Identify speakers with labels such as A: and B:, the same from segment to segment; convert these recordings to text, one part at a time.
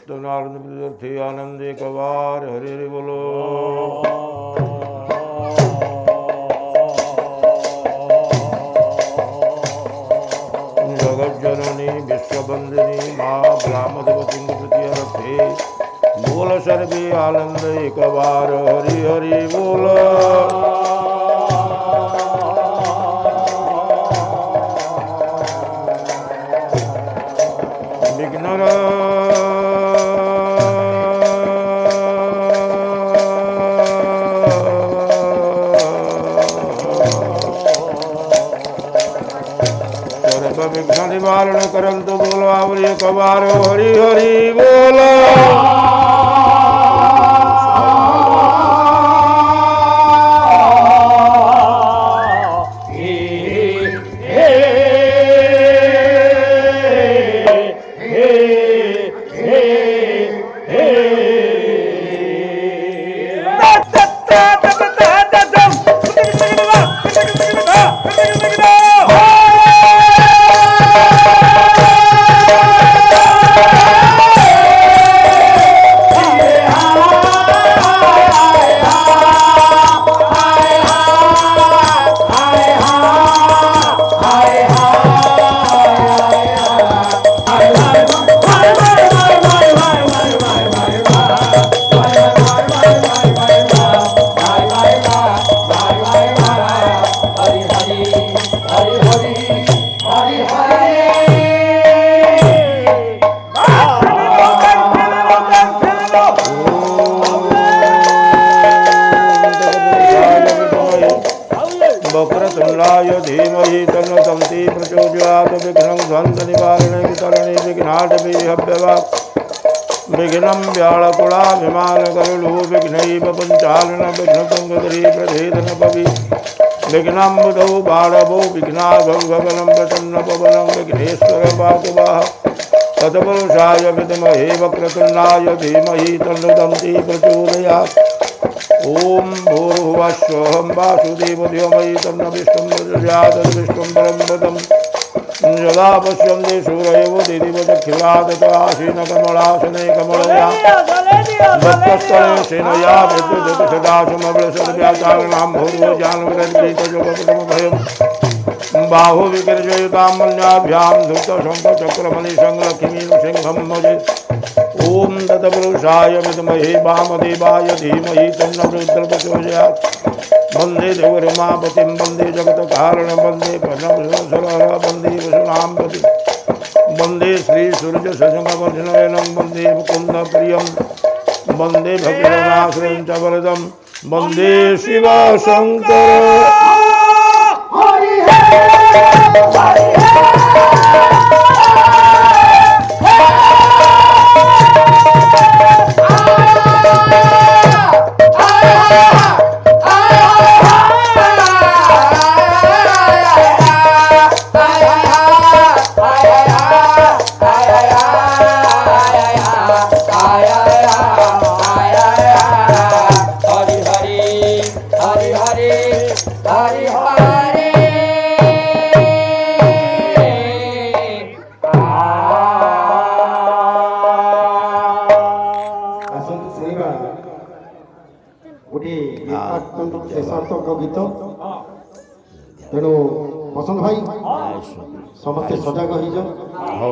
A: नारद आनंदे कवार हरि हरि बोलो। जगज्जननी विश्वबंदिनी माँ ब्रह्मदेवती तृतीय बोल सर्वे आनंद एक बार हरि हरि बोल। विघ्नर विघ्न निवारण करंतु बोलो आवरी एक बार हरि हरि बोल। वक्रतुंडाय धीमहि तन्नो दन्ति प्रचोदयात्। विघ्नं ध्वंसनिवारणे वितरणे विघ्नाटवे हव्यवाक्। विघ्नं व्याळकुलाभिमानकरुलो विघ्नैव पञ्चालन विघ्नतुङ्गधरी प्रभेदनपवि। विघ्नं बुधौ बाणवो विघ्नाघं गगनं प्रसन्नपवनं विघ्नेश्वर पातु वः। तत्पुरुषाय विद्महे वक्रतुण्डाय धीमहि तन्नो दन्ति प्रचोदयात्। ओम भूर्भुवः स्वः वासुदेवो धीमहि तन्नो विष्णुः प्रचोदयात्। विष्णुं परं पदं यदा पश्यन्ति सूरयो दिदिवदखिलात् आसीनकमलासने कमलया दत्तस्थले सेनया विद्युदुपसदासुमवलसद्व्याचारणां भूर्भुवो जानवरद्गीतयोगपटमभयम्। बाहुविकृजयुतां मल्याभ्यां धृतशङ्खचक्रमणिसंलक्ष्मीं भजे। ओम तत्पुरुषाय विद्महे वामदेवाय धीमहि तन्नो रुद्रः प्रचोदयात्। वंदे देवरुमापतिं वंदे जगत्कारणं वंदे प्रणवसुरहरं वंदे वसुनाम्पतिं वंदे श्रीसूर्यसंगमर्जनयनं वंदे मुकुन्दप्रियं वंदे भक्तिरनाश्रयं च वरदं वंदे शिवशङ्करं।
B: गीत तेणु बसंत भाई समस्ते सजग हो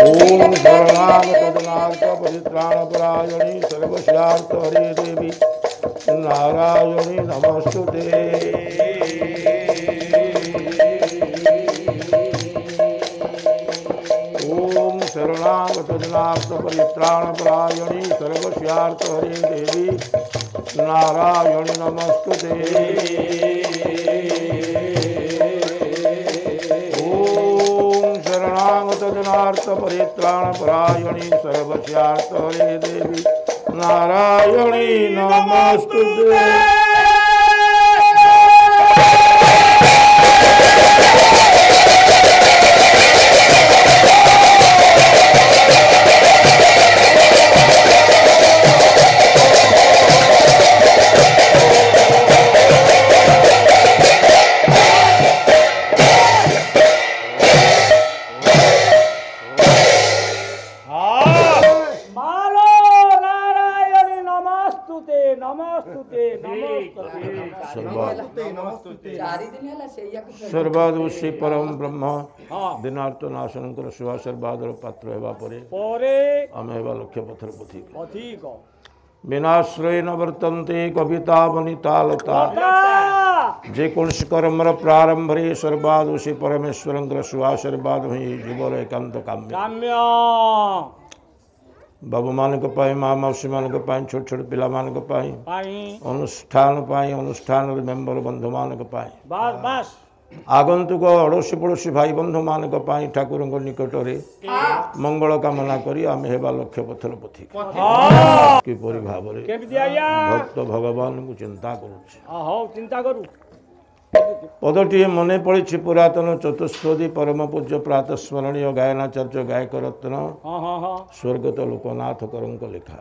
A: ओम शरणागत परित्राणपरायणी सर्वस्यार्थ हरे देवी नारायणी नमस्तुते। ओम शरणागत परित्राणपरायणी सर्वस्यार्थ हरे देवी नारायणी नमस्तुते। शरणागत जनार्थ परित्राण परायणी सर्वस्यार्थ हरे देवी नारायणी नमस्तुते। सर्वादुषी परम ब्रह्म दिनार्थ नाशनकर शिवा सर्वादर पात्र हेबा परे अमेवा लक्ष्य पथर पथिक विनाश्रय न वर्तन्ते कविता वनितालता जेकोसी कर्मर प्रारंभ रे सर्वादुषी परमेश्वर शिवा सर्वाद जीवर एकांत काम्य बाबू मान माँ मौसी मान छोट छोट पिला मान अनुष्ठान मेम्बर बंधु मान आगंतुक अड़ोशी पड़ोशी भाई बंधु मान ठाकुर निकट में मंगल कामना करी आम हेबा लक्ष्य पथर पथिक किपरि भाव भक्त भगवान को चिंता करू पदटी मने पड़ी पुरातन चतुष्पदी परम पूज्य प्रातः स्मरणीय गायनाचार्य गायक रत्न स्वर्गत लोकनाथ करंक लिखा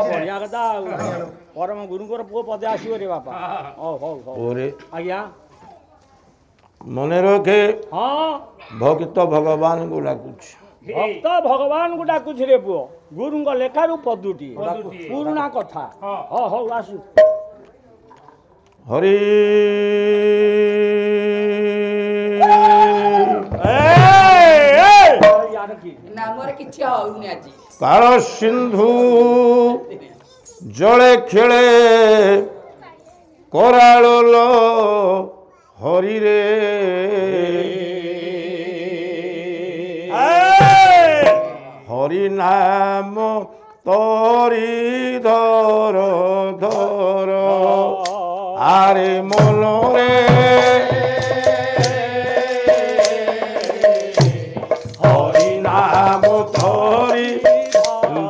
C: बढ़िया कथा परम गुरुंकर पुओ पदे आसीबो रे बापा
A: ओरे
C: आज्ञा
A: मने रखे
C: हाँ
A: भक्त भगवान को डाकुछ
C: भक्त भगवान को डाकुछ रे पुओ गुरुंक लेखारु पदुटी पुरुणा कथा हो आसु
A: हरि काल सिंधु जले खेले कराल हरि रे हरि नाम तोरी धर धर आरे मनरे हरि नाम तोरी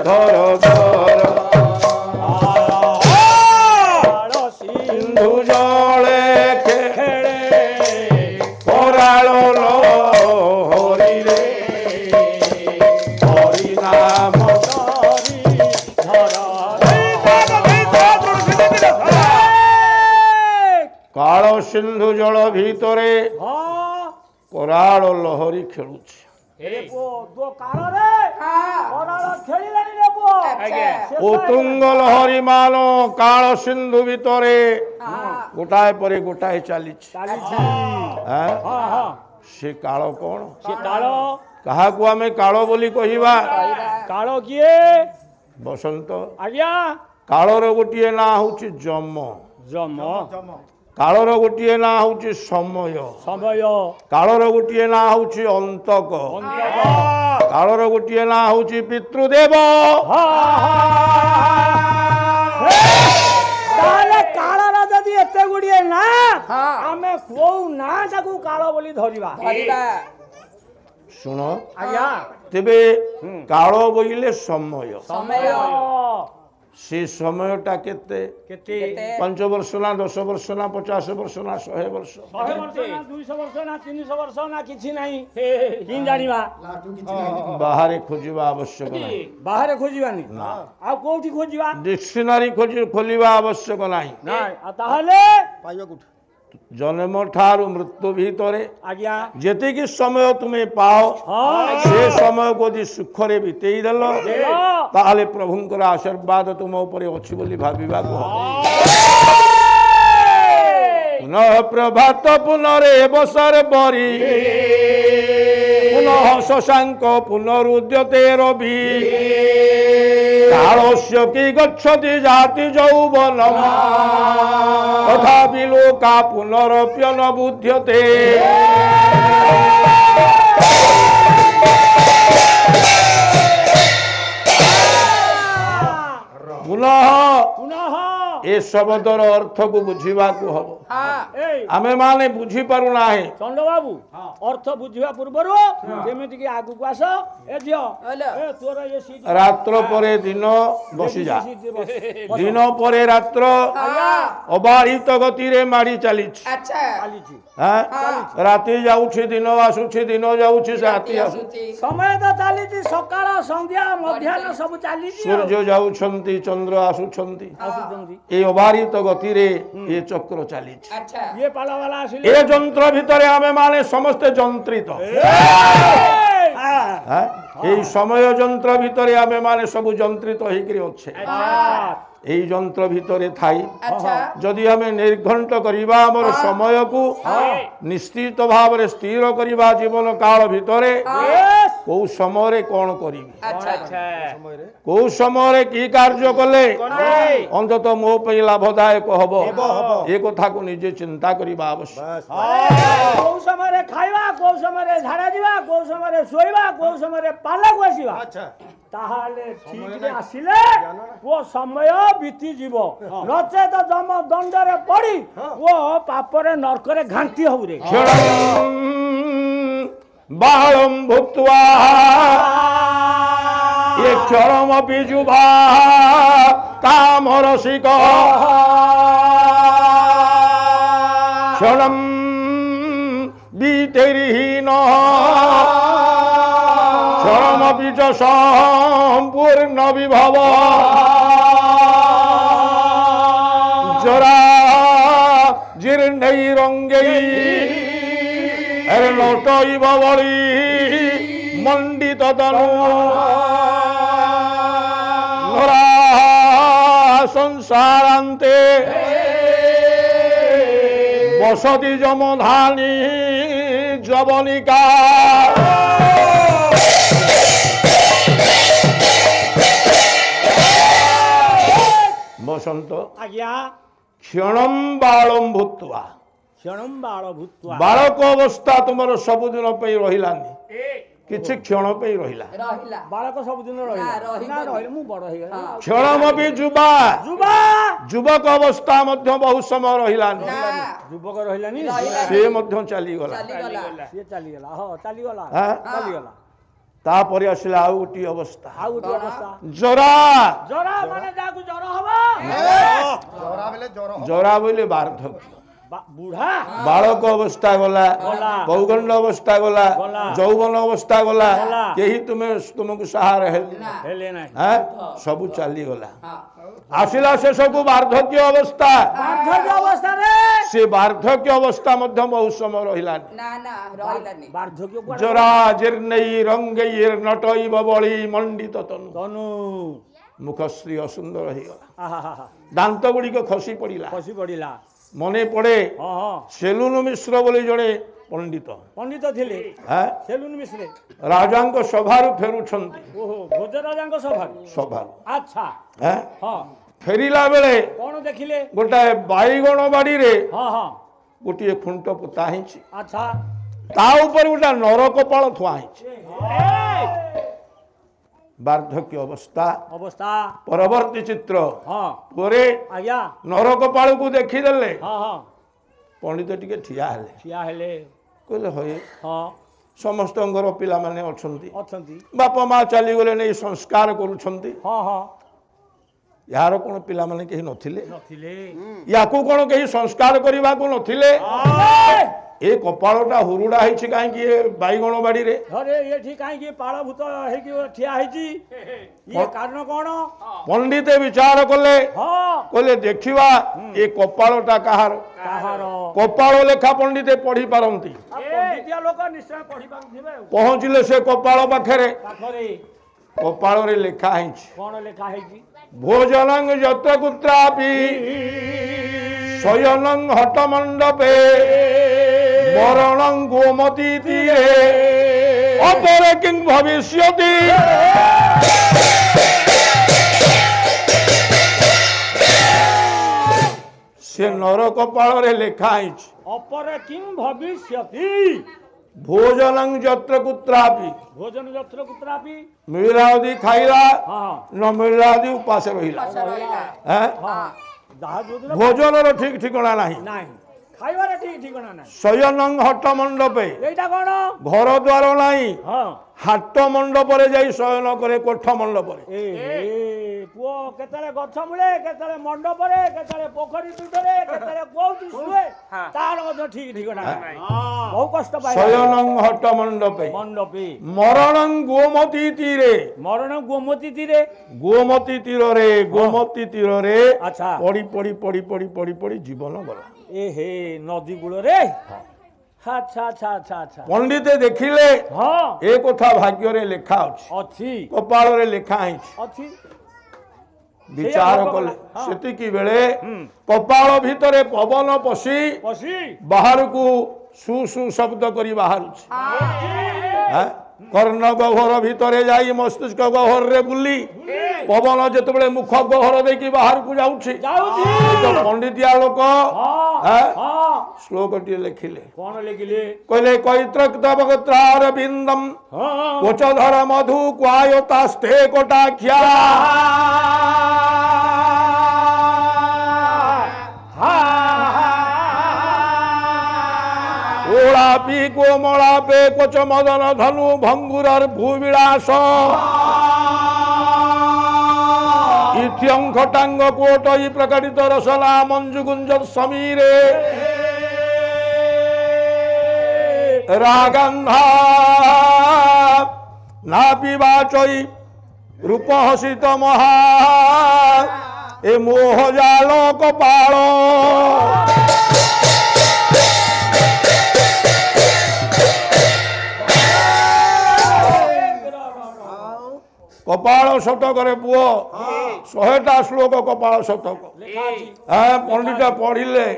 A: धर धर सिंधु जले खेले कराल हरि रे हरि नाम काल सिंधु जल भितरे कराल लहरी खेलुछि उतुंग लहरी मान काल सिंधु भितरे गोटाए परे गोटाए चली से काल कौन कहा को आमे काल बोली कहिबा
C: काल किए
A: बसंत
C: आज्ञा
A: कालर गोटे ना होछि जम
C: जम
A: कालर गोटे ना होछि समय
C: समय
A: कालर गोटे ना होछि अंतक कालर गोटे ना होछि पितृदेव
C: ताले कालर जदि एते गुडिए ना आमे को ना ताकू काल बोली धरिबा
A: सुन
C: आज्ञा
A: तेबे काल बोइले समय
C: समय
A: से समयटा केते
C: केते
A: 5 वर्ष ना 10 वर्ष ना 50 वर्ष ना 100 वर्ष
C: 100 वर्ष ना 200 वर्ष ना 300 वर्ष ना किछि नाही किन जानिबा
A: बाहर खोजिबा आवश्यक नाही
C: बाहर खोजिबानी आ कोठी खोजिबा
A: डिक्शनरी खोलिबा आवश्यक नाही
C: नाही आ ताहले
B: पाइबा कोठी
A: जन्म ठारू मृत्यु भितरे
C: आज्ञा
A: जेते कि समय तुम्हें पाओ से समय को यदि सुखरे बितेई देल ताहले प्रभुंकर आशीर्वाद तुम ऊपर अछि बोली भाबिबा को पुनः प्रभात पुनरे बसर बरी पुनः शशांक पुनरुद्यते रवि कालस्य की गच्छति जाति यौवनम तथा विलोका पुनरप्यन बुध्यते पुनः
C: पुनः
A: ए शब्दर अर्थ को बुझीबा को हबो आमे माने बुझी पारु नाही
C: चंड बाबू अर्थ बुझिबा पूर्वरु जेमिति कि आगु को आस ए दियो ए तोर ये सीट
A: रात्र परे दिन बसी जा दिन परे रात्र अबाधित गति रे मारी चली
D: अच्छा
A: राति जाउछि दिन आसुछि दिन जाउछि राति आसुछि
C: समय तो चली सकाळ संध्या मध्याह्न सब चली
A: सूर्य जाउछंती चंद्र आसुछंती ए अबाधित गति रे ये चक्र चली
D: अच्छा
C: ये पाला वाला आसिले
A: ए यंत्र भितरे आमे माने समस्त जंत्रित এই সময় যন্ত্র ভিতরে আমি মানে সবু যন্ত্রিত হইকরি আছে এই যন্ত্র ভিতরে থাই যদি আমি নির্ঘণ্ট করিবা আমার সময়কু নিশ্চিত ভাবে স্থির করিবা জীবন কাল ভিতরে কোউ সময়ে কোন করিবি কোউ সময়ে কি কার্য কলে অন্তত মো পই লাভদায়ক হব এ কথাকু নিজে চিন্তা করিবা আবশ্যক
C: কোউ সময়ে খাইবা কোউ সময়ে ঝাড়া দিবা কোউ সময়ে শোইবা কোউ সময়ে পালাকু আসিবা তাহলে ঠিক আসিলে ও সময় বিতি যাব নচেত জম দণ্ডরে পড়ি ও পাপরে নরকরে ঘান্তি হবু রে
A: বাহলম ভুক্ত্বা এ চরম বিজুভা কাম রসিক क्षणमपि च सम्पूर्ण विभव जरा जीर्णैरङ्गैर्नटैव बली मण्डित तनु नरा संसारान्ते बसति जमधानी जवनिका बसंत
C: आज्ञा
A: क्षणम बालम भूत्वा
C: क्षणम बाल भूत्वा
A: बालक अवस्था तुमर सबुदिन पे रहिलानी किछि क्षण पे रहिला
C: बालक सबुदिन रहिला ना रहिला मु बड़ हे गला
A: क्षणमपि जुबा
C: जुबा
A: युवक अवस्था मध्य बहुत समय रहिलानी
C: युवक रहिलानी
A: से मध्य चली गला
C: से चली गला हो चली गला
A: हाँ?
C: चली गला
A: तापर आसिला आउ गोटी अवस्था
C: आउ गोटे अवस्था
A: जरा
C: जरा माने जाकु जर हबो
A: जरा बोले वार्धक्य
C: बुढ़ा
A: बालक अवस्था गला
C: गला।
A: पौगंड अवस्था गला
C: गला।
A: जौवन अवस्था गला
C: गला।
A: केही तुमको सहारा
C: हेले नाही
A: सब चली गला आसिला से सब वार्धक्य अवस्था
C: वार्धक्य अवस्था रे
A: से वार्धक्य अवस्था मध्य बहुत समय रहिलानी
D: ना ना रहिलानी
C: वार्धक्य कुआडे
A: जरा जीर्णै रंगैर नटैव बली मंडित तनु
C: तनु
A: मुखश्री असुंदर होगला
C: आहा
A: दांत गुड़िक खसी पड़ा
C: खसी पड़िला
A: मने पड़े
C: हां हां
A: सेलुन मिश्र बोली जड़े पंडित
C: पंडित थिले
A: हाँ?
C: सेलुन मिश्रे
A: राजांक सभारू फेरुछंती
C: ओहो भोजराजांक सभा
A: सभारू
C: अच्छा
A: हाँ?
C: हां
A: फेरिला बेले
C: कोन देखिले
A: गोटाए बाईगण बाड़ी रे
C: हां हां
A: गोटे खुंट पोता हिंची
C: अच्छा
A: ता ऊपर गोटा नर कपाल थुआ हिंची वार्धक्य अवस्था
C: अवस्था
A: परवर्ती चित्र
C: हां
A: परे
C: आज्ञा
A: नर कपाल को देखीदेले
C: हां हां
A: पंडित टिके ठिया हेले
C: ठिया हेले
A: कहले हय
C: हां
A: समस्त पिला माने अछंती
C: अछंती
A: बापा माँ चली गले नहीं संस्कार करुछंती
C: हां हां
A: यार कोन पिला माने केही नथिले
C: नथिले
A: याकू कोन केही संस्कार करबा को नथिले
C: ए
A: ए कपाळटा हुरुडा हिछि काहे कि ए बाईगण बाड़ी रे
C: अरे ये ठीक काहे कि पाळ भूत हे कि ठिया हेची ये कारण कोन
A: पंडित विचार कले
C: हां
A: कहले देखिवा ए कपाळटा कहार
C: काहार
A: कपाळ लेखा पंडित पढ़ी पारंती
C: पंडितिया लोक निश्चय पढी पाथिबे
A: पहुँचले से कपाळ पाखरे
C: पाखरे
A: कपाळ रे लेखा हिछि
C: कोन लेखा हेची
A: भोजनं यत्र कुत्रापि शयनं हट मंडपे मरणं गोमती तीरे अपरे किं भविष्यति से नर कपाल रे लेखा हिच
C: अपरे किं भविष्यति
A: भोजनं यत्र कुत्रापि
C: भोजन यत्र कुत्रापि
A: मिला आदि खाइला
C: हां
A: न मिला आदि उपास रहिला हैं
C: हां जहा जोदिन
A: भोजन रो ठीक ठिकाना नाही
C: नाही खाइबारे ठीक ठिकाना नाही
A: शयनं हट मंडपे
C: एटा कोन
A: घर द्वार नाही
C: हां
A: हाट मंडप रे जाई शयन करे कोठ मंडप रे
C: ए पुओ केतले गछ मुळे केतले मंडप रे केतले पोखरी तुडरे केतले कोउटी सुए तार मध्य ठीक ठिकाना नाही बहु कष्ट पाइ
A: शयनं हट मंडपे
C: मंडपी
A: मरणं गोमती तीरे
C: मरण गोमती तीरे
A: गोमती तीर रे
C: अच्छा
A: पड़ी पड़ी पड़ी पड़ी पड़ी पड़ी जीवन गला
C: ए हे नदी गुळ रे अच्छा अच्छा अच्छा अच्छा
A: पंडित देखिले
C: हां
A: ए कथा भाग्य रे लेखा अछि
C: अछि
A: कपाल रे लेखा अछि
C: अछि
A: विचार कले सेति की बेले कपाल भितरे पवन पसी
C: पसी
A: बाहर को सु सु शब्द करी बाहर कर्ण गह्वर भितरे जाई मस्तिष्क गह्वर रे बुली पवन जेतबेले मुख गह्वर देकी बाहर को जाउछि
C: जाउछि
A: तो पंडितिया लोक
C: हां हां
A: श्लोक टी लिखिले
C: कोन लिखिले
A: कहले कैत्रक्तवगत्रार बिंदम
C: हां
A: कोचधर मधु क्वायतास्ते कोटाख्या ओलापी कोमलापे कोच मदन धनु भंगुरर भूविलास इत्यं खटांग कोटई प्रकटित रसला मंजुगुंज समीरे रागंधा ना पिबाचई रूप हसित महा ए मोह जाल कपाल कपाल शतक रे पुओ 100टा श्लोक कपाल शतक पंडित पढ़िले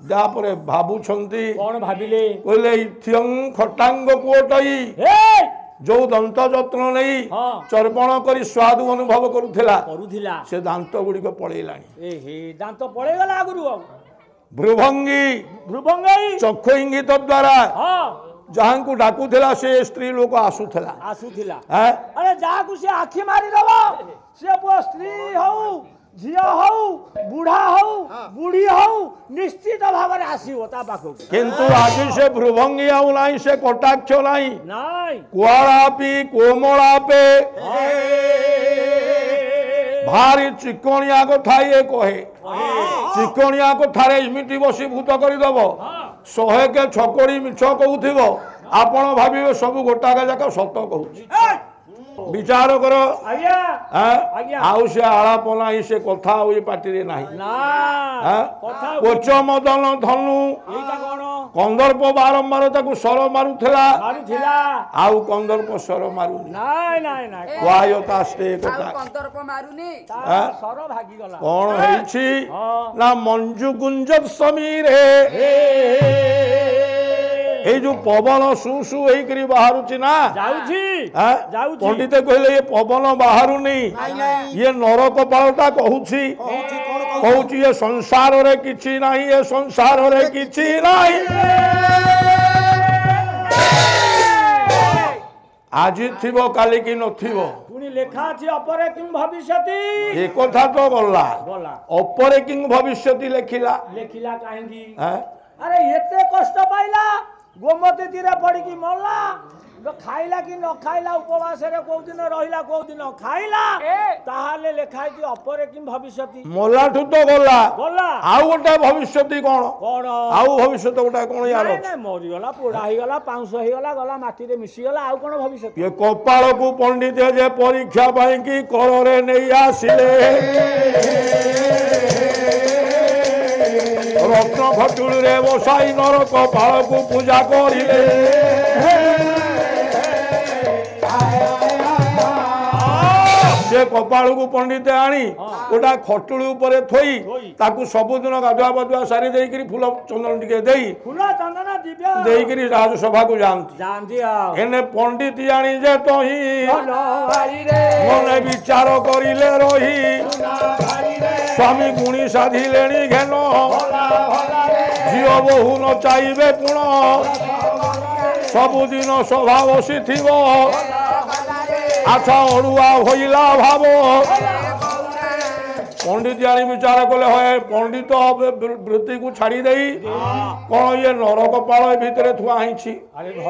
A: जापरे भाबुछंती
C: कौन भाविले
A: कहले इथ्यं खटांग कोटई जो दंत जत्न नहीं चर्पण करी स्वाद अनुभव करुथिला से दांत गुड़ी को पड़ेलानी
C: दांत पड़ेगला आगुरु
A: भ्रुभंगी चक्षु इंगित द्वारा जहां को डाकुथिला से स्त्री लोक आसुथिला अरे जहां को से आखि मारी दबो से वो स्त्री हो झिया हो बुढ़ा हो बुढ़ी हो निश्चित भाव में आसीबो ता पाखो किंतु आज से भ्रुभंगी आउ नाही से कटाक्ष नाही कुआलापी कोमलापे भारी चिकोणिया को थाए कहे चिकोणिया को थारे इमिटी बसी भूत करदब 100 के छकोड़ी मिछ कहूथिबो आपण भाबिबे सब गोटाका जाक सत कहूची विचार कर आउ से आलापना से कथा पार्टी नहीं कोच मदन धनु कंदर्प बारंबार ताकू सर मारुला आउ कंदर्प सर मारू कौन ना मंजु गुंज समीर जो पवन सुसु बाहर ना पंडित कहले ये पवन बाहर नहीं ये नर कपालटा कहूची ये संसार रे किछि नहीं ये संसार रे किछि नहीं आज थिबो काली की नथिबो पुनी लेखा अछि अपरे किं भविष्यति ए कथा तो गल्ला अपरे किं भविष्यति लेखिला काहेकी अरे एते कष्ट पाइला गोमती तीरे पड़ी की मरला खाइला कि न खाइला उपवास रे को दिन रहिला को दिन खाइला ताहाले लेखाय कि अपरे कि भविष्यति मोला ठु तो गला आउ गोटा भविष्यति कोन आउ भविष्यत गोटा कोन यार नै मरि गला पोडा ही गला 500 ही गला गला माटी रे मिसी गला आउ कोन भविष्यति ये कपाल को पंडित जे परीक्षा पाई कि कर रे नै आसिले रत्न खटुल रे बसाई नर कपाल को पूजा करिले से कपाल को पंडित आनी गोटा खटुली उपरे थोई ताकू सबुदिन गाधुआ बधुआ सारी देकरी फूल चंदन टिके देई फूल चंदन दिव्य देकरी राज सभा को जानती एने पंडित आनी जे तोही मने विचार करिले रही स्वामी गुणी साधिलेणी घेन झियो बहु न चाहिए पुण सबुदिन सभा बसी आछा अड़ुआ होइला भाव पंडित जानी विचार कले है पंडित वृत्ति को छाड़ी दे कौन ये नर कपाल भितर थुआ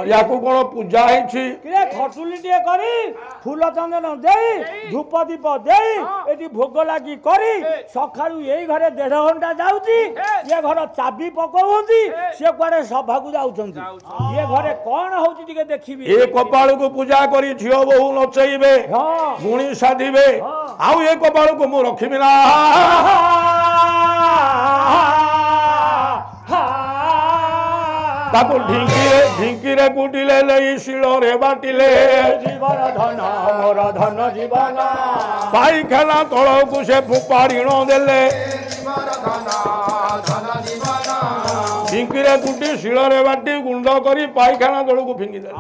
A: या कौन पूजा खटुली करी फूल चंदन दे धूप दीप दे भोग लगी करी सका यही घरे 1.5 घंटा जाऊँगी ये घर चाबी पकाउंती सी कुआडे सभा को जाउछंती ये घरे कौन होउची टिके देखिबी ए कपाल को पूजा करी झियो बहु नचैबे गुणी साधिबे आउ ये कपाल को मु रखिबी ना ताको ढिंकी रे कुटिले लई शिलो रे बाटिले जीवन धन मोर धन जीवन पाइखाना तळ को से फुपाड़ीण देले ढिंकी रे कुटी शिलो रे बाटी गुंड करी पाइखाना तळ को फिंगी देले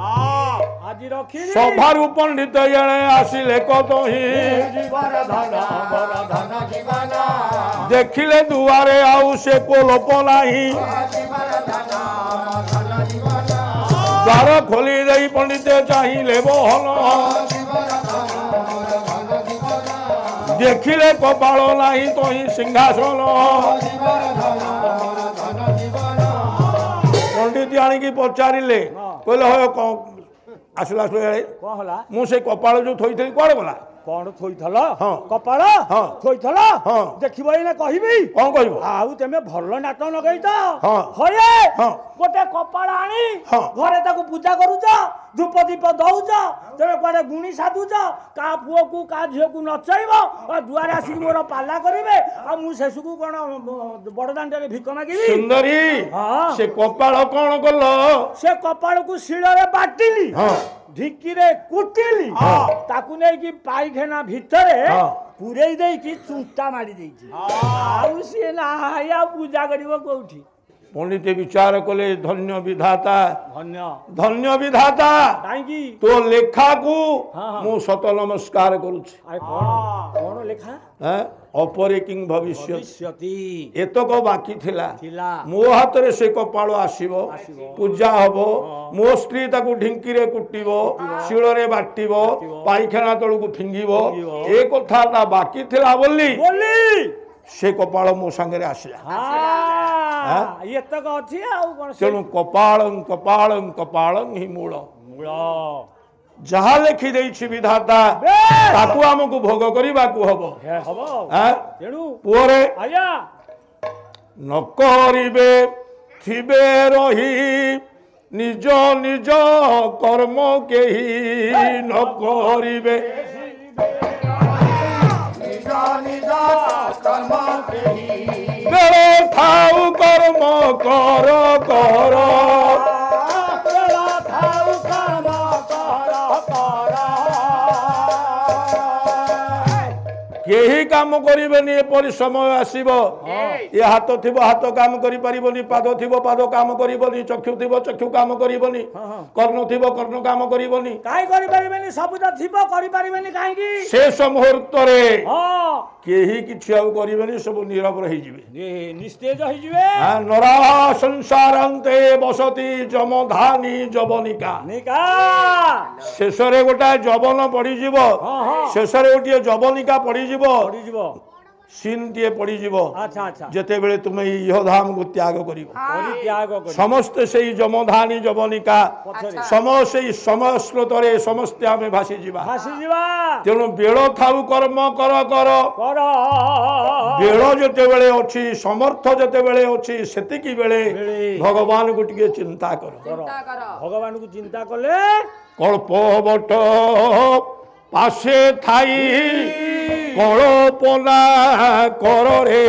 A: आज रखी सभारु पंडित जणे आसिले कतही जीवन धन मोर धन जीवन देखिले दुआरे आउ से कोलोप नाही द्वार खोली दे पंडित चाहिए बहन देखिले कपाल नहीं तो ही सिंहासन पंडित आनिकी पचारे कहले आसला मुझे कपाल जो थोड़ी कौन गला
C: कौन थोइथल
A: हाँ।
C: कपाल
A: हाँ।
C: थोइथल
A: हाँ।
C: देखिबो इने कहिबी
A: कौन कहब
C: आउ तेमे भल नाट लगेई तो
A: हाँ।
C: हये
A: हाँ।
C: गोटे कपाल आनी
A: हाँ।
C: घरे ताको पूजा करूच धूप दीप दउच तेरे कुआडे गुणी साधुच का पुओ को का झियो को नचैबो और दुआरे आसी मोर पाला करिवे आ मु शेषु को कोन बड़दांड रे भिक मागिबी
A: सुंदरी
C: हाँ।
A: से कपाल कौन कल
C: से कपाल को शिଳରେ बाटिली
A: हाँ।
C: ढिकीरे कुटिली ताकू नै कि पाइखाना भितरे
A: हाँ।
C: पुरेई देई कि चुंटा मारी देइछि आउ से ना या पूजा करिवो कोठी
A: पंडित विचार कले धन्य विधाता
C: धन्य
A: धन्य विधाता
C: काई की
A: तो लेखा को
C: हाँ, हाँ।
A: मु सत नमस्कार करुछि
C: आय कोन लेखा
A: अपरे किंग भविष्य
C: भविष्यति
A: एतक बाकी थिला
C: थिला
A: मो हाथ रे से कपाळ आसीबो पूजा हबो मो स्त्री ताकू ढिंकी रे कुटिबो शिळ रे बाटिबो पाइखाना तळू को फिंगिबो ए कथाटा बाकी थिला बोली
C: बोली
A: से कपाळ मो संगे आसिला
C: हां ये तक अछि आउ कोन से
A: तेणु कपाळं कपाळं कपाळं हि मूळ
C: मूळ
A: जहा लिखि देछि विधाता ताकू हमकु भोग करिबाकू हबो
C: हे हबो
A: हैं
C: तेणु
A: पुअरे
C: आया
A: न करिबे थिबे रही निज निज कर्म केही न करिबे बेले थाउ कर्म कर कर केही काम करिबेनी एपरि समय आसीबो ये हाथ थिबो हाथ काम करि परिबोनी पाद थिबो पाद काम करिबोनी चक्षु थिबो चक्षु काम करिबोनी कर्ण थिबो कर्ण काम करिबोनी
C: काई करि परिबेनी सब त थिबो करि परिबेनी काई की
A: शेष मुहूर्त रे
C: हां
A: केही किछि आउ करिबेनी सब नीरव रहि जिवे
C: निस्तेज होई जिवे
A: नरा संसारान्ते बसति जमधानी जवनिका
C: निका
A: शेष रे गोटा जवन पड़ी जीवो शेष रे गोटे जवनिका पड़ी जीवो
C: पड़ी जीवो
A: सीन टीए पड़ी जीवो
C: अच्छा अच्छा
A: जेते बेले तुमे इह धाम को त्याग करिवो
C: करि त्याग करि
A: समस्त सेई जमधानी जवनिका समस्त सेई समय स्रोत रे समस्त आमे भासी जीवा
C: भासी जीवा
A: तेणु बेଳ थाउ कर्म कर कर
C: कर
A: बेଳ जेते बेले अछि समर्थ जेते बेले अछि सेति की बेले भगवान को टिके चिंता करो
C: भगवान को चिंता कले
A: कल्प बट पाशे थाई कल्पना कर रे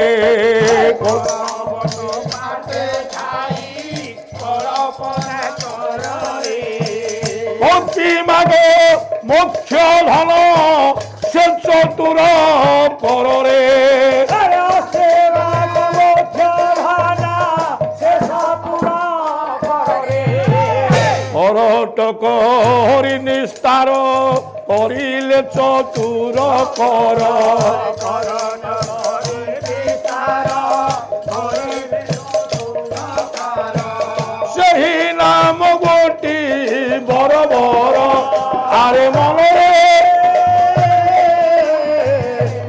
A: भक्ति मागो मुख्य धन से चतुर कर रे करटक हरि निस्तार करिले चतुर कर सही नाम गोटी बर बर आरे मन रे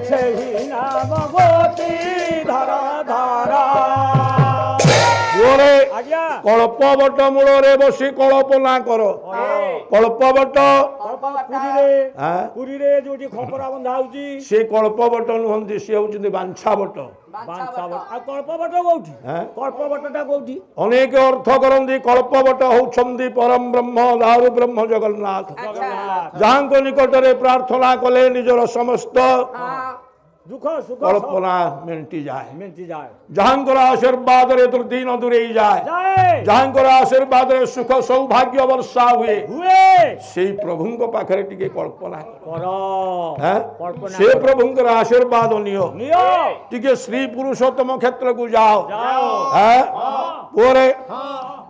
C: सही नाम गोटी धर धर आज्ञा
A: कल्पवट मूल रे बसी कल्पना कर कल्पवट
C: पुरी रे जोटी खपरा बंधा होची
A: से कल्पवट नुहंती से होचंदी बांछावट
C: आ कल्पवट कोठी कल्पवटटा कोठी
A: अनेक अर्थ करंदी कल्पवट होचंदी परम ब्रह्म दारु ब्रह्म जगन्नाथ जहां को निकट रे प्रार्थना कले निजर समस्त
C: दुख सुख
A: कल्पना मिंटी जाए जहां आशीर्वाद रे दुर्दीन दूरे जाए जहां आशीर्वाद रे सुख सौभाग्य वर्षा हुए से प्रभु को पाखरे टिके कल्पना कर से प्रभु को आशीर्वाद नियो टिके श्री पुरुषोत्तम क्षेत्र को जाओ पूरे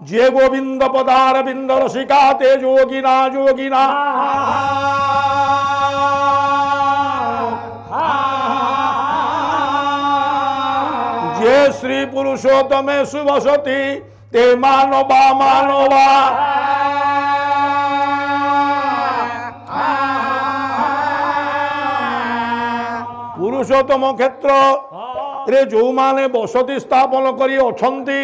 A: जे गोविंद पदार बिंद रसिका ते जोगिना जोगिना जे श्री पुरुषोत्तमे सुवसति ते मानवा मानवा पुरुषोत्तम क्षेत्र रे जो माने बसति स्थापन करी अछंती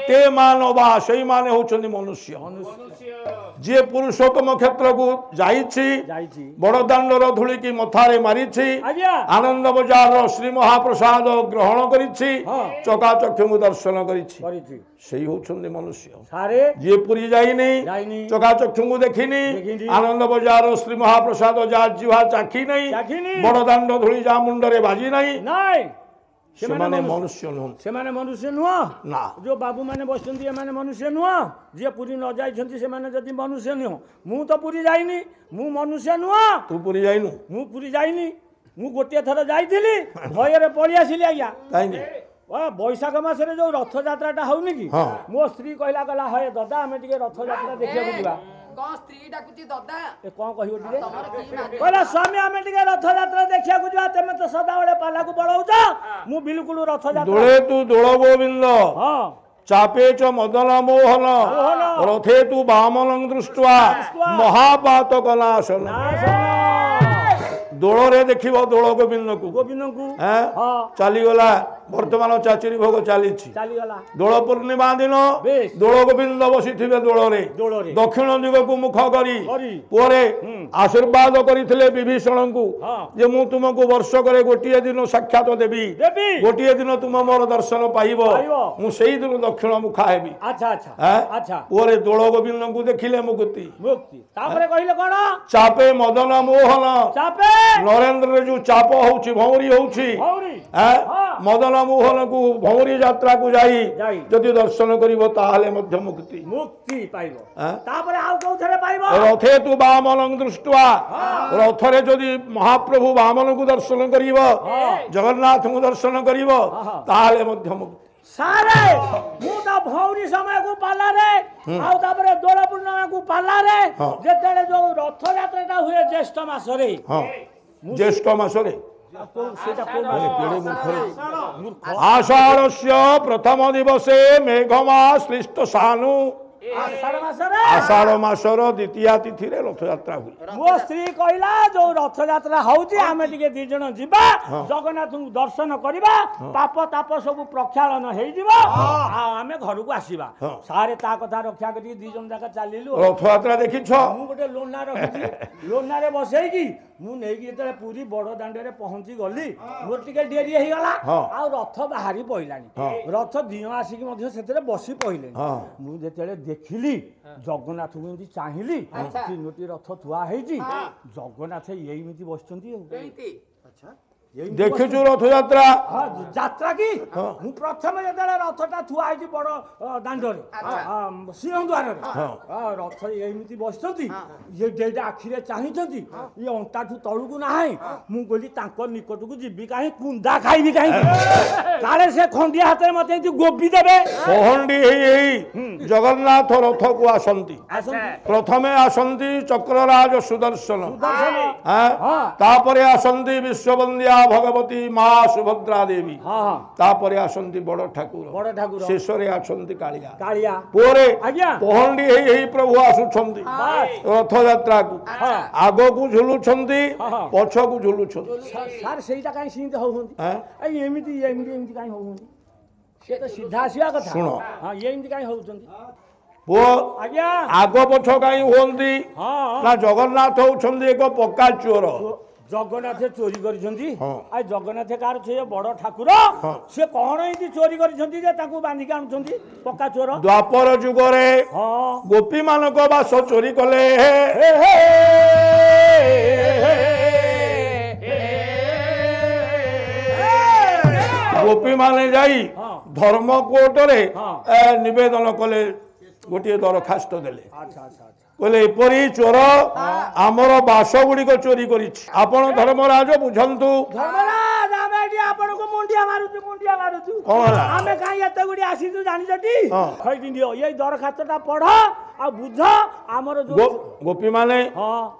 A: ते मानवा सेई माने होचंदी मनुष्य जे पुरुषोत्तम क्षेत्र को जाइछि बड़दाण्डर धूली की मथारे मारिछि आनंद बजार श्री महाप्रसाद ग्रहण करिछि चकाचक्षु दर्शन करिछि सेही होछन्ति मनुष्य जे पुरी जाइनि चकाचक्षु देखिनि आनंद बजार श्री महाप्रसाद जा जिहा चाखी नहीं बड़दाण्ड धूली जा मुंडरे बाजी नहीं सेमाने मनुष्य नुह ना
C: जो बाबू माने बसचंती एमाने मनुष्य नुह जे पुरी न जाइछंती सेमाने जदी मनुष्य नुह मु तो पुरी जाइनी मु मनुष्य नुह
A: तू पुरी जाइनु
C: मु पुरी जाइनी मु गोटे थर जाइथिली भयरे पळि आसिली आज्ञा
A: काइनी
C: बैशाख मासरे जो रथ यात्राटा होउनी कि मो स्त्री कहला गला हय दादा हमें टिके रथ यात्रा देखिया बुझिबा
D: कौन स्त्री डाकुची दादा
C: ए कोन कहियो टिके कहला स्वामी हमें टिके रथ यात्रा देखिया बुझिबा तमे तो सदा बेले पाला को बळौछ मु बिल्कुल रथ यात्रा
A: दोळे तू दोळ गोविंद हां चापे च मदन मोहन रथे तू वामनं दृष्ट्वा महापातक नाशन दोଳରେ ଦେଖିବ ଦୋଳ ଗୋବିନ୍ଦକୁ ଚାଲି ଗଲା ବର୍ତ୍ତମାନ ଚାଚିରି ଭୋଗ ଚାଲିଛି ଦୋଳ ପୂର୍ଣ୍ଣିମା ଦିନ ଦୋଳ ଗୋବିନ୍ଦ ବସିଥିବେ ଦୋଳରେ ଦକ୍ଷିଣ ଦିଗକୁ ମୁଖ କରି ପରେ ଆଶୀର୍ବାଦ କରିଥିଲେ ବିଭୀଷଣଙ୍କୁ ଯେ ମୁଁ ତୁମକୁ ବର୍ଷକରେ ଗୋଟିଏ ଦିନ ସାକ୍ଷାତ ଦେବି ଗୋଟିଏ ଦିନ ତୁମ ମୋର ଦର୍ଶନ ପାଇବ ମୁଁ ସେଇ ଦିନ ଦକ୍ଷିଣ ମୁଖା ହେବି ପରେ ଦୋଳ ଗୋବିନ୍ଦଙ୍କୁ ଦେଖିଲେ ମୁକ୍ତି
C: ତାପରେ କହିଲେ କଣ
A: ଚାପେ ମଦନ ମୋହନ नरेंद्र जो चाप होउची भौरी होउची मदन मोहन को भौरी यात्रा को जाई जदि दर्शन करिवो ताहाले मध्य मुक्ति
C: पाइबो तापरे आउ कोथरे पाइबो
A: रथे तू वामनं दृष्ट्वा रथरे जदि महाप्रभु वामन को दर्शन करिवो जगन्नाथ को दर्शन करिवो ताहाले मध्य मुक्ति
C: सारे मु त भौरी समय को पाला रे आउ तापरे दोल पूर्णिमा को पाला रे जेतेले जो रथ यात्राटा हुए ज्येष्ठ मास रे
A: ज्येष्ठ मासरे आषाढ़स्य प्रथम दिवसे मेघमा श्लिष्ट सानु आषाढ़ मासर द्वितीय तिथि रे रथ यात्रा हुई
C: मो स्त्री कहला जो रथ यात्रा होउची आमे टिके दी जण जिबा जगन्नाथ को दर्शन करिबा पाप ताप सब प्रक्षालन हेइ जिवो आमे घर को आसीबा सारे ता कथा रक्षा करी दी जण जाका चालिलु
A: रथ यात्रा देखि छ
C: मु गोटे लोना रखी लोना रे बसै की मु नै की जेते पूरी बड़ दांडे रे पहुंची गली मोर टिके डेरी हेइ गला आ रथ बाहरी पइलानी रथ दियो आसी की मध्ये सेतरे बसी पइलेनी मु जेतेले देखिली जगन्नाथ को एमती चाहिली तीनोटी रथ थुआ हेजी जगन्नाथ एमती बसचंती
A: देखिछु रथ यात्रा
C: यात्रा की मु प्रथम जेतेले रथटा थुआ हेजी बड़ दांडो रे सिंह द्वार रे रथ एमती बसचंती ये डेडा आखिरे चाहिचंती ये अंटाठू तळु को नाही मु गोली तांको निकट को जिबी काहे कुंदा खाइबी काहे काले से खंडिया हाथ में मते गोबी देबे
A: कोहंडी हेई जगन्नाथ रथ को आसंती प्रथमे आसंती चक्रराज सुदर्शन तापरे आसंती विश्ववंद्या भगवती मां सुभद्रा देवी तापरे आसंती बड़ ठाकुर शेष रे आसंती कालिया पोरे कोहंडी हेई प्रभु आसुछंती रथ यात्रा को आगो को झुलुछंती पछ को झुलुछंती
C: सर सेटा काई सिंत होउंती ए एमिति काई होउंती से तो सीधा आसिया कथा
A: सुनो
C: हां ये एमिति काई होउछंती
A: वो आग पछ काई होंती ना जगन्नाथ होउछंती एक पक्का चोर
C: जगन्नाथ चोरी करिसंती आ जगन्नाथ कार छे बड़ ठाकुर से कोन एति चोरी करिसंती जे ताकू बांधी के आनुछंती पक्का चोर
A: द्वापर युग रे गोपी मानक बास चोरी कले गोपी माने जाई धर्म कोर्ट रे निवेदन कले गोटे दरखास्त देले कहले एपरी चोर आमर बास गुड़ी चोरी कर धर्मराज बुझंतु
C: धर्मराज आमे एटी आपन को मुंडिया मारुचु
A: कोन
C: आमे काई एते गुडी आसीचु जानि जटी खै दियो ये दरखास्तटा पढ आ बुझ आमर जो
A: गोपी माने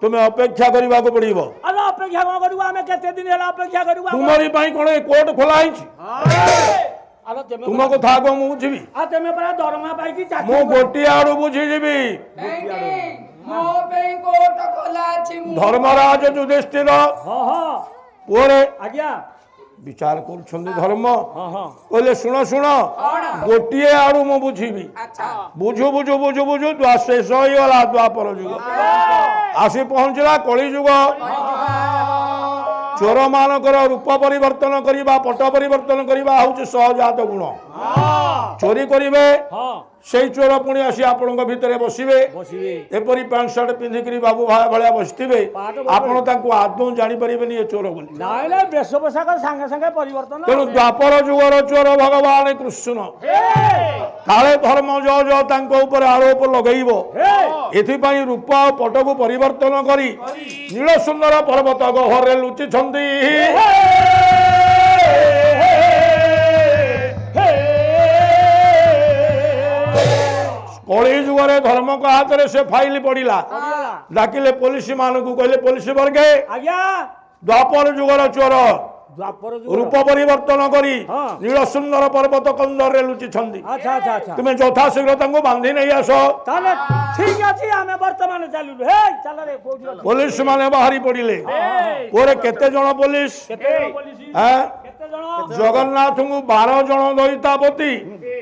A: तुमे अपेक्षा करबा को पड़िबो
C: अरे अपेक्षा को करबो आमे केते दिन हेला अपेक्षा करबो
A: तुमरी पई कोन कोर्ट खोला आइछि तुम कथा को मु बुझिबी
C: आ तेमे परा दरमा पाई की चाची
A: मु गोटी आड़ू बुझी जीबी
D: मो पे कोर्ट खोला अछि
A: धर्मराज युधिष्ठिर
C: हां
A: पोरे
C: आज्ञा
A: विचार कर धर्म
C: हाँ हाँ
A: कहले शुण शुण गोटे आड़ू मु बुझीबी
D: अच्छा
A: बुझु बुझु बुझु बुझु शेष होगा द्वापर जुग आसी पहुंचला कली जुग चोर मानकर रूप परिवर्तन करवा पट परिवर्तन करवा हूँ सहजात गुण चोरी करिवे
C: हाँ
A: से चोर पुणी आसी आपण भितर बसवे
C: बसवे
A: एपरी पैंट सर्ट पिंधिकी बाबू भाई भाया बसवे आपड़ आदौ जापर ये चोर बोली
C: नाई ना बेश पोशाक सांगे सांगे परिवर्तन
A: तेणु द्वापर जुगर चोर भगवान कृष्ण काले धर्म जो जो तांको आरोप लगेब एथिपाई रूप पट को परिवर्तन करी नील सुंदर पर्वत गहरे लुचि कली जुगरे धर्म को हाथ में से फाइल पड़ा डाकिले पुलिस मान को कहले पुलिस वर्गे
C: आज्ञा
A: द्वापर जुगर चोर
C: द्वापर
A: रूप परिवर्तन करी
C: हाँ।
A: नील सुंदर पर्वत कंदर लुचि
C: अच्छा अच्छा अच्छा
A: तुम्हें यथा शीघ्र बांधी नहीं आस
C: ताले ठीक अछि आमे वर्तमान चालू हे चल रे कोठी अछि
A: पुलिस माने बाहरी पड़िले ओरे केते जण पुलिस
C: केते पुलिस
A: हैं
C: केते जण
A: जगन्नाथ को 12 जण दैतापति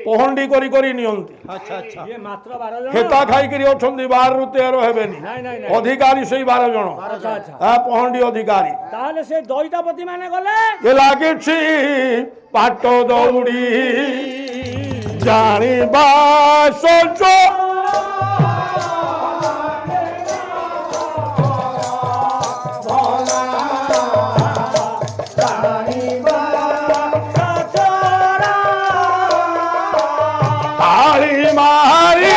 A: पहंडी करी करी नियंती
C: अच्छा अच्छा ये मात्र 12 जण
A: खेता खाई करी अछंदी 12 रु 13 हेबेनी
C: नहीं नहीं नहीं
A: अधिकारी सही 12 जण
C: अच्छा अच्छा
A: हां पहंडी अधिकारी
C: ताले से दैतापति माने गले
A: ये लागिछि पाट दौड़ी जानिबा सोचो ताली मारी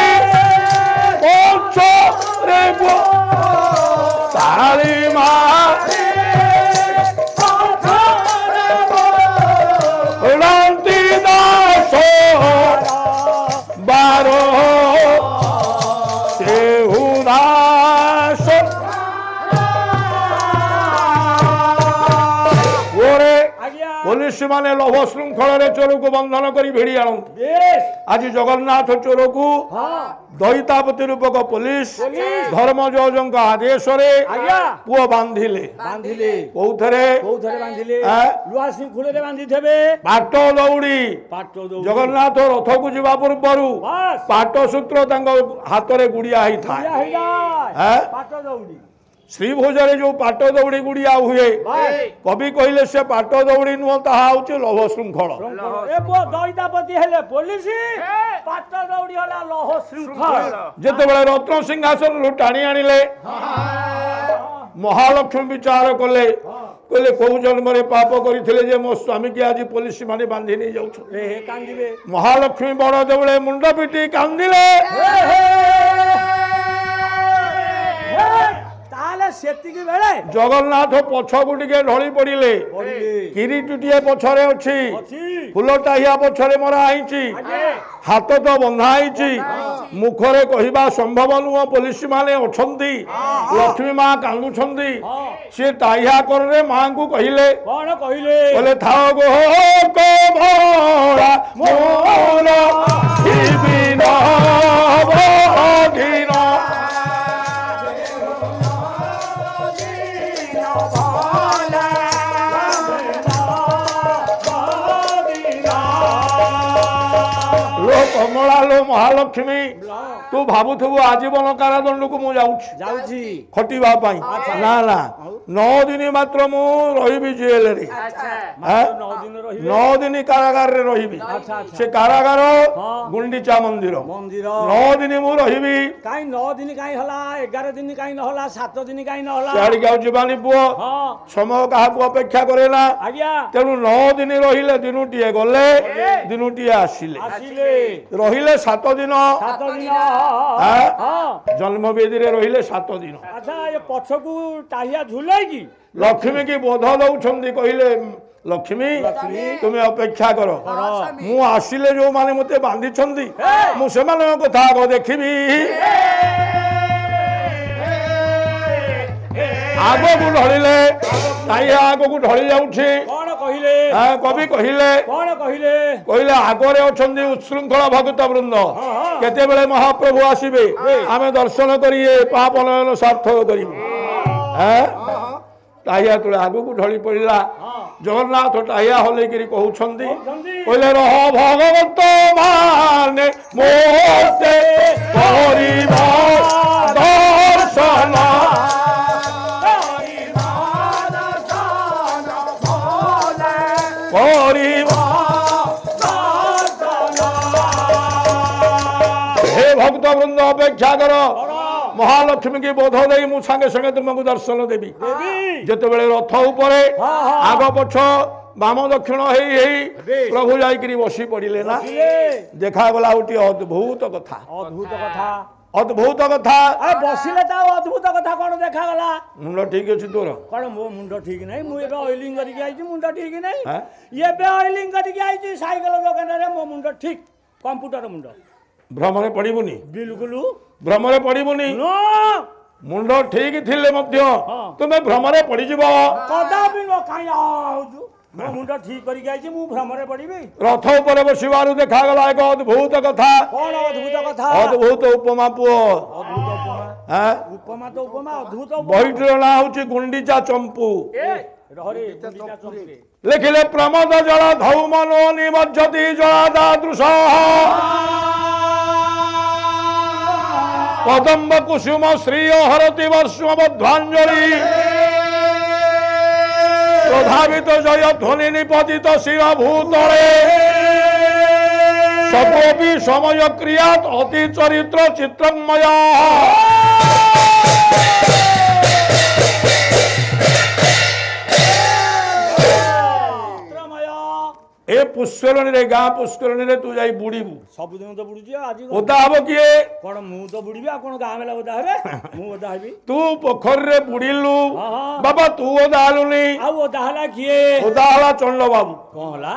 A: पोछो रे गो ताली मारी रांती दासो बारो दास ओरे
C: आज्ञा
A: पुलिस माने लभ श्रृंखल चोर को बंधन कर भिड़ी आनती
C: बेश
A: आज जगन्नाथ चोर को
C: हां
A: दैतापति रूपक पुलिस धर्मजज आदेश
C: आज्ञा
A: पुओ बांधिले
C: बांधिले
A: कौथरे
C: कोथरे बांधिले
A: हाँ?
C: लुआ सिंखुले रे बांधि थेबे
A: पाट दौड़ी
C: पाटो दो
A: जगन्नाथ रथ को जीवा पूर्व
C: बस
A: पाट सूत्र हाथ में गुड़िया ही था
C: या हो जाए
A: हाँ?
C: पाटो दौड़ी
A: श्रीभोजरे जो पाट दौड़ी गुड़िया हुए कवि कहले से पाट दौड़ी नुह ताहा होचे लभ श्रृंखल
C: ए बो दैतापति हेले पुलिस पाटो दौड़ी होला लह श्रृंखल
A: जेतेबेले रत्न सिंहासन रु टाणी आनिले महालक्ष्मी विचार कले कहले कौ जन्म पाप करथिले जे मो स्वामी के आज पुलिस माने बांधी नहीं जाउछ
C: ए हे कांदिबे
A: महालक्ष्मी बड़ देवळे मुंड पिटी कांदिले
C: ताले सेतिकी बेले
A: जगन्नाथ पछकु टिके ढली पड़िले
C: पड़िले
A: किरीटुटिए पछरे अछि
C: अछि
A: फुलटाहिया पछरे मरा आइछि हाथ तो बंधा आइछि मुखरे कहिबा संभव नुह पुलिस माने अछंती लक्ष्मी मां कांदुछंती से टाहिया कररे मां को कहिले
C: कोन कहिले
A: बोले थाओ गो को भोला मोर हिबिना भगिना लो कमला लो महालक्ष्मी तू भावुथबु आजीवन कारादंड को मु
C: जाउछि
A: खटिबा पाई ना ना 9 दिन मात्र मु रहिबी जेल रे
C: अच्छा 9 दिन रहिबे
A: 9 दिन कारागार रे रहिबी
C: अच्छा अच्छा
A: से कारागार गुंडीचा मंदिर
C: मंदिर
A: 9 दिन मु रहिबी
C: काई 9 दिन काई हला 11 दिन काई न हला 7 दिन काई न हला
A: सियाड़ी गाउ जीवानी पुओ
C: हां
A: समय काहा को अपेक्षा करे ना
C: आज्ञा
A: तेणु 9 दिन रहिले दिनुटिए गले दिनुटिए आसिले
C: आसिले
A: रहिले 7 दिन
C: 7 दिन
A: हां
C: हां
A: जन्म वेदी रे रहिले 7 दिन
C: अच्छा ये पछकू टाहिया झुलै की
A: लक्ष्मी की बोध दौछंदी कहिले लक्ष्मी तुम्हें अपेक्षा करो मु आसिले जो माने मते बांधी छंदी मु सेमान कथा को देखिबी आगो को ढलिले ताइया आगो को ढली जाउछि
C: कोन कहिले
A: हां कवि कहिले
C: कोन कहिले
A: कहले आगरे अछंदी उच्छृंखल भक्त वृंद केते बेले महाप्रभु आसीबे आमे दर्शन करिए पाप नयन सार्थक करिबे हैं ताइया तो आगो को ढली पड़िला जगन्नाथ टाइया हलेकिरी कहउछंदी कहले रह भगवत माने मोते परिवा दर्शन परिवा हे भक्त वृंद अपेक्षा कर महालक्ष्मी की बोध दे मु संगे संगे तुमको दर्शन देवी जिते बेले रथ उपरे आग पछ बाम दक्षिण प्रभु जाइकरी बसी पड़िले ना देखा गला गोटे अद्भुत कथा अद्भुत कथा
C: बसिले तो अद्भुत कथा कौन देखा गला
A: मुंड ठीक अछि तोर
C: कौन मो मुंड ठीक नहीं मु एबे ऑयलिंग करके आइछि मुंड ठीक नहीं एबे ऑयलिंग करके आइछि साइकिल दुकान रे मो मुंड ठीक कंप्यूटर मुंड
A: भ्रमरे पड़िबुनी
C: बिल्कुल
A: भ्रमरे पड़िबुनी
C: नो
A: मुंड ठीक थिले मध्य तुमे भ्रमरे पड़ी जिवो
C: कदापि न काई आउजु मो मुंड ठीक करके आइछि मु भ्रमरे पड़िबी
A: रथ ऊपर बसिबारु देखा गला एक अद्भुत कथा
C: कौन अद्भुत कथा
A: अद्भुत उपमा पुओ
C: अद्भुत उपमा
A: हैं
C: उपमा तो उपमा अद्भुत
A: बहिटर ना होची गुंडीचा चंपू
C: रहरे गुंडीचा चंपू
A: लिखिले प्रमोद जल धौमनो निमज्जति जलादादृश कदम्ब कुसुम श्रीय हरति वर्ष्मध्वांजलि प्रधावित जय ध्वनि निपतित शिर भूतले सबोपि समय क्रियात अति चरित्र चित्रमय ए पुष्करणी रे गाँ पुष्करणी रे तू जाई बुड़ीबू
C: सबुदिन तो बुड़ुची आज
A: ओदा हबो किए
C: कौन मु तो बुड़ीबी आ कौन गाँ मेला ओदा हेबे मु ओदा हेबी
A: तू पोखर रे बुड़ीलू बाबा तू ओदा आलुनी
C: आ ओदा हला किए
A: ओदा हला चंड बाबू
C: कौन हला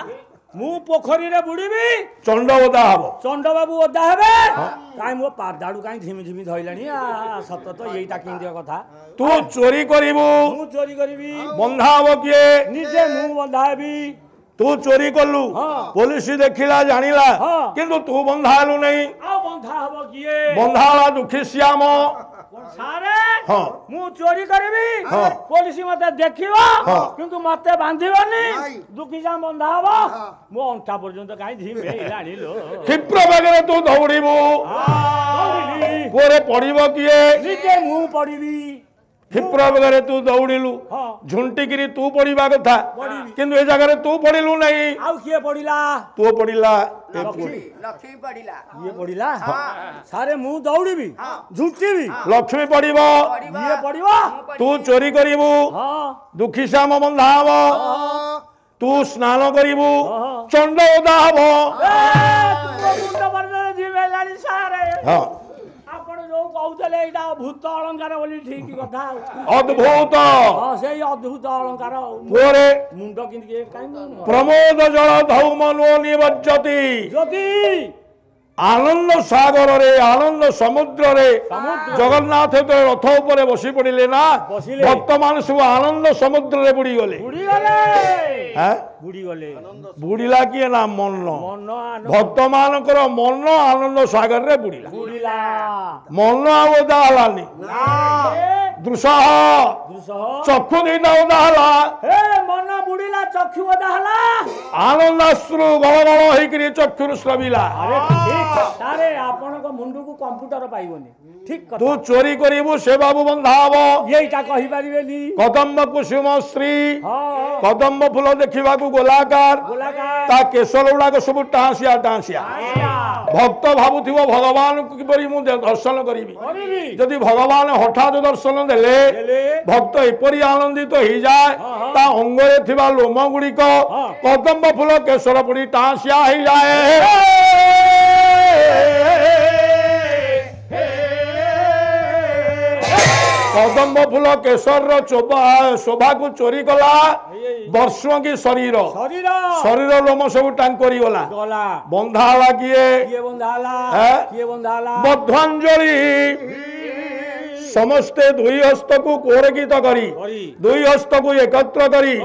C: मु पोखरी रे बुड़ीबी
A: चंड ओदा हबो
C: चंड बाबू ओदा हेबे काई मो पादाडू काई झिमी झिमी धइलानी आ सत तो एईटा किंदिया कथा
A: तू चोरी करिबू
C: मु चोरी करबी
A: बंधा हबो किए
C: निजे मु बंधा हेबी
A: तू चोरी कलु पुलिस देखिला जानिला किंतु तू बंधा आलु नहीं
C: आ बंधा हबो किए
A: बंधा हला दुखी श्याम
C: सारे मु चोरी करबी पुलिस मते देखिबो किंतु मते बांधिबोनी दुखी जा बंधा हबो मो अंठा पर्यंत काई झिमे लाणी लो
A: क्षिप्र बेगरे तू दौड़ीबू
C: दौड़िली
A: पोरे पड़िबो किए
C: निजे मु पड़िबी
A: क्षिप्र बेगरे तू दौड़िलु झुंटिकिरी तू पड़िबा कथा किंतु ए जगह तू पड़िलु नहीं
C: आउ किए पड़िला
A: तू पड़िला
D: लक्ष्मी पड़िला
C: ये पड़िला सारे मु दौड़ीबी झुंटीबी
A: लक्ष्मी पड़िबो
C: ये पड़िबो
A: तू चोरी करिबू दुखी श्याम बंधा हबो तू स्नान करिबू चंड ओदा हबो
C: मुंड बरदे जीवे लाणी सारे
A: हां
C: आपण जो कहउतले एटा भूत अलंकार बोली ठीक कथा
A: अद्भुत
C: हां सेई अद्भुत अलंकार
A: पोरे
C: मुंड किंदी काई
A: प्रमोद जल धौमनो निमज्जति
C: ज्योति
A: आनंद सागर रे आनंद समुद्र रे जगन्नाथ तो रथ ऊपर बसी पड़िले ना भक्त मान सब आनंद समुद्र रे बुड़ी गले बुड़ीला किए ना मन भक्त मानकर मन आनंद सागर रे बुड़ीला मन ओदा हलानी दृश्य चक्षु दीटा ओदा हला
C: मन बुड़ीला चक्षु ओदा हला
A: आनंदाश्रु गलगल होइकरी चक्षुर स्रविला
C: अरे आपण को मुंडू को कंप्यूटर पाइबोनी ठीक कथा
A: तू चोरी करिबू से बाबू बंधा हबो
C: एईटा कहि परिबेनी
A: कदम्ब कुसुम श्री कदम्ब फूल देखिबा को गोलाकार ता केशर गुड़ाक सब टांसिया टांसिया भक्त भाबुथिबो भगवान को किपरि मु दर्शन करिबी जदि भगवान हठात दर्शन देले भक्त एपरि आनंदित हो जाए ता अंगरे थिबा लोम गुड़िक कदम्ब फूल केशर पड़ी टांसिया हो जाए कदम्ब फूल केशर शोभा को चोरी कला वर्षों की शरीर शरीर लोम सब टांकरी गला बंधा हला किए बद्धांजलि समस्ते दुई हस्त को कोरकित करी दुई हस्त को एकत्र करी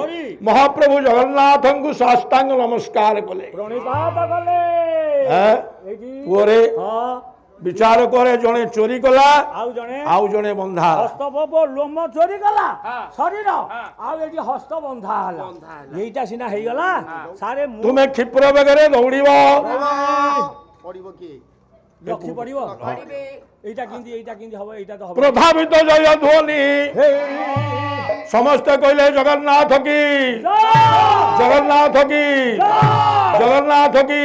A: महाप्रभु जगन्नाथ को साष्टांग नमस्कार कले विचार करे जणे चोरी कला
C: जणे
A: आउ जणे बंधा
C: हस्तपप लोम चोरी कला शरीर आउ एटी हस्त बंधा हला एइटा सिना हेई गला सारे
A: तुम्हें क्षिप्र बेगरे दौड़िबो
B: पड़िबो की
C: लक्ष्य पड़िबो एइटा किंदी हबो एइटा तो हबो
A: प्रभावित जय ध्वनि समस्त कहले जगन्नाथ की जगन्नाथ की जगन्नाथ की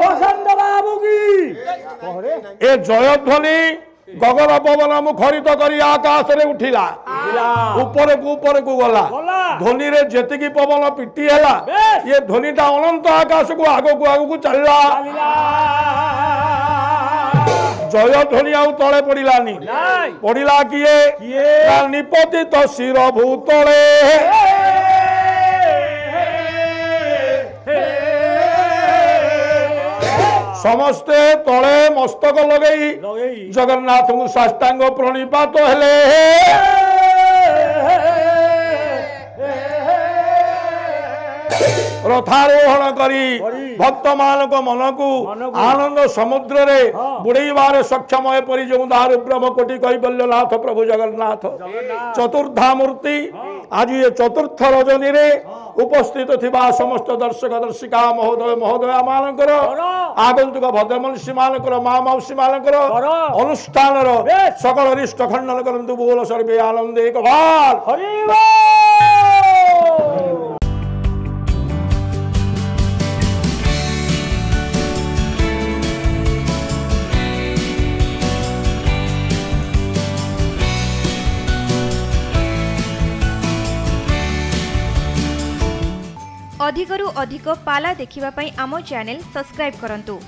C: बसंत बाबू की
A: ए जय ध्वनि गगन पवन मुखरित करी आकाश रे उठिला ऊपर को गला ध्वनि रे जेतिकी पवन पिटी हैला ये ध्वनिटा अनंत आकाश को आगो चलला जय ध्वनि आउ तले पड़िलानी पड़िला किए निपतित शिर भूतले समस्ते तले मस्तक लगई जगन्नाथ को साष्टांग प्रणिपात हेले रथारोहण करी भक्त मानक मन को आनंद समुद्र रे बुड़ेबार सक्षम परि जो दार ब्रह्म कोटि कैबल्यनाथ प्रभु जगन्नाथ चतुर्धा मूर्ति आज ये चतुर्थ रजनी रे उपस्थित थिबा समस्त दर्शक दर्शिका महोदय महोदया मानकर आगंतुक भद्रमनुष्य मानकर माँ मौसी मानकर अनुष्ठान सकल रिष्ट खंडन करंतु बोल सर्वे आनंदे एक बार
C: हरि
E: अधिकरु अधिक पाला देखिबा पई आमो चैनल सब्सक्राइब करंतु।